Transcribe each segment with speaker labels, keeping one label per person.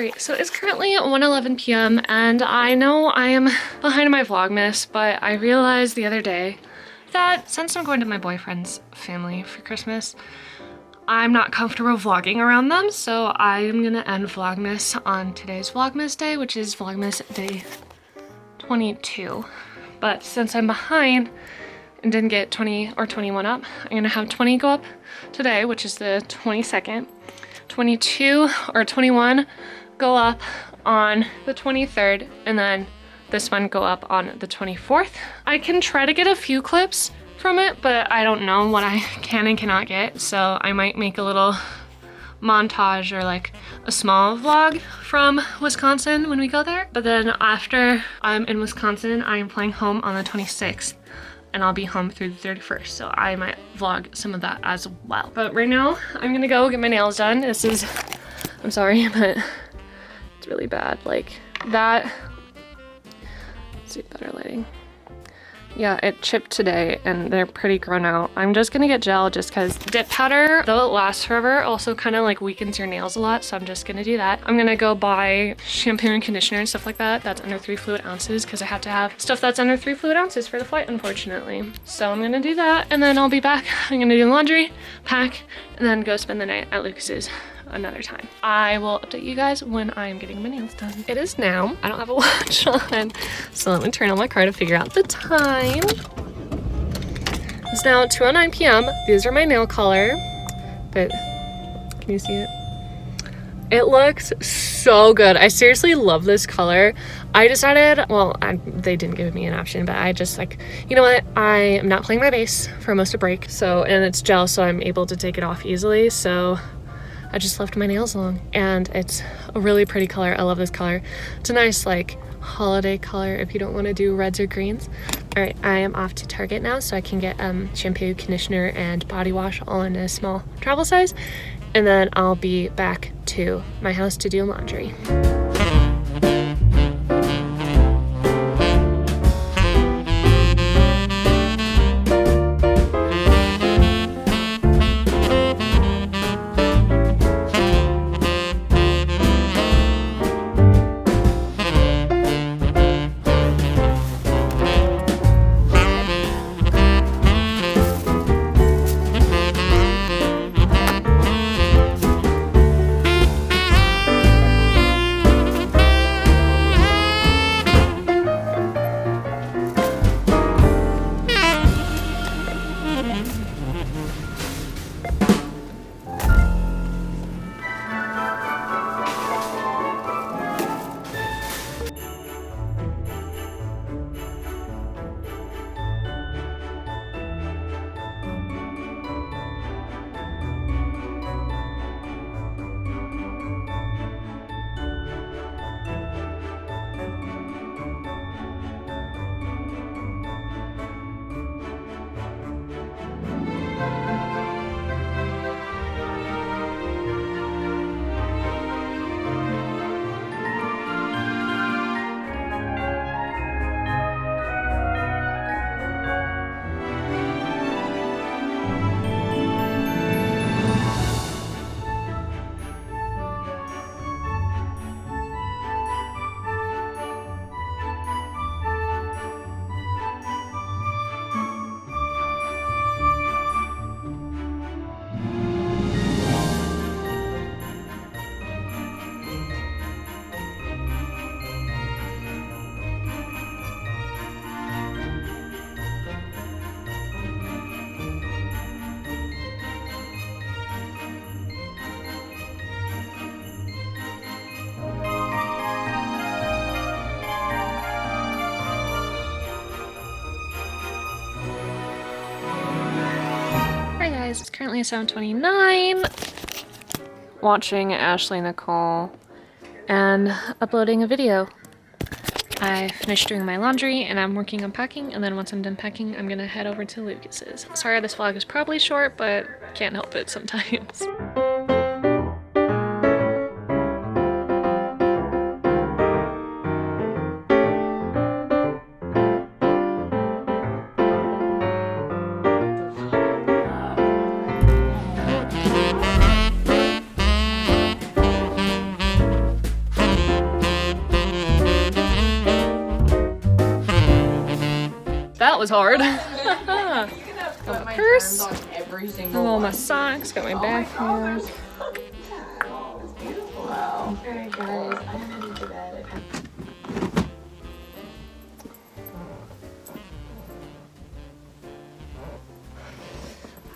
Speaker 1: Alright, so it's currently 1:11 p.m. and I know I am behind my Vlogmas, but I realized the other day that since I'm going to my boyfriend's family for Christmas, I'm not comfortable vlogging around them, so I am gonna end Vlogmas on today's Vlogmas day, which is Vlogmas day 22. But since I'm behind and didn't get 20 or 21 up, I'm gonna have 20 go up today, which is the 22nd. 22 or 21 go up on the 23rd, and then this one go up on the 24th. I can try to get a few clips from it, but I don't know what I can and cannot get, so I might make a little montage or like a small vlog from Wisconsin when we go there. But then after I'm in Wisconsin, I am flying home on the 26th and I'll be home through the 31st, so I might vlog some of that as well. But right now I'm gonna go get my nails done. This is, I'm sorry, but it's really bad. Like that, let's see, better lighting. Yeah, it chipped today and they're pretty grown out. I'm just gonna get gel just because dip powder, though it lasts forever, also kind of like weakens your nails a lot, so I'm just gonna do that. I'm gonna go buy shampoo and conditioner and stuff like that that's under 3 fluid ounces because I have to have stuff that's under 3 fluid ounces for the flight, unfortunately. So I'm gonna do that and then I'll be back. I'm gonna do laundry, pack, and then go spend the night at Lucas's another time. I will update you guys when I'm getting my nails done. It is now. I don't have a watch on, so let me turn on my car to figure out the time. It's now 2:09 p.m. These are my nail color, but can you see it? It looks so good. I seriously love this color. I decided, well, they didn't give me an option, but I just like, you know what? I am not playing my bass for most of break, so, and it's gel, so I'm able to take it off easily, so I just left my nails long, and it's a really pretty color. I love this color. It's a nice like holiday color if you don't want to do reds or greens. All right, I am off to Target now so I can get shampoo, conditioner, and body wash all in a small travel size, and then I'll be back to my house to do laundry. It's currently 7:29. Watching Ashley Nicole and uploading a video. I finished doing my laundry and I'm working on packing, and then once I'm done packing, I'm gonna head over to Lucas's. Sorry, this vlog is probably short, but can't help it sometimes. was hard. Got my purse. Got all my socks. Got my backpack.
Speaker 2: Wow. Alright guys, I'm headed to bed.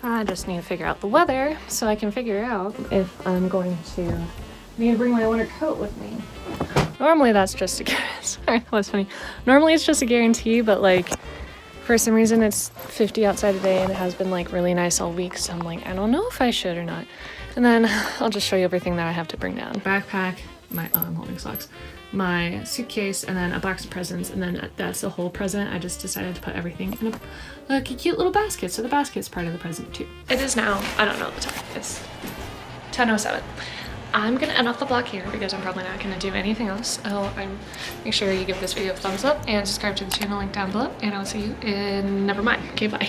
Speaker 1: I just need to figure out the weather so I can figure out if I'm going to need to bring my winter coat with me. Normally that's just a sorry, that was funny. Normally it's just a guarantee, but like for some reason it's 50 outside today and it has been like really nice all week, so I'm like, I don't know if I should or not. And then I'll just show you everything that I have to bring down. Backpack, I'm holding socks, my suitcase, and then a box of presents, and then that's the whole present. I just decided to put everything in a cute little basket, so the basket's part of the present too. It is now, I don't know the time, it's 10:07. I'm gonna end off the vlog here because I'm probably not gonna do anything else. Make sure you give this video a thumbs up and subscribe to the channel link down below, and I'll see you in never mind. Okay, bye.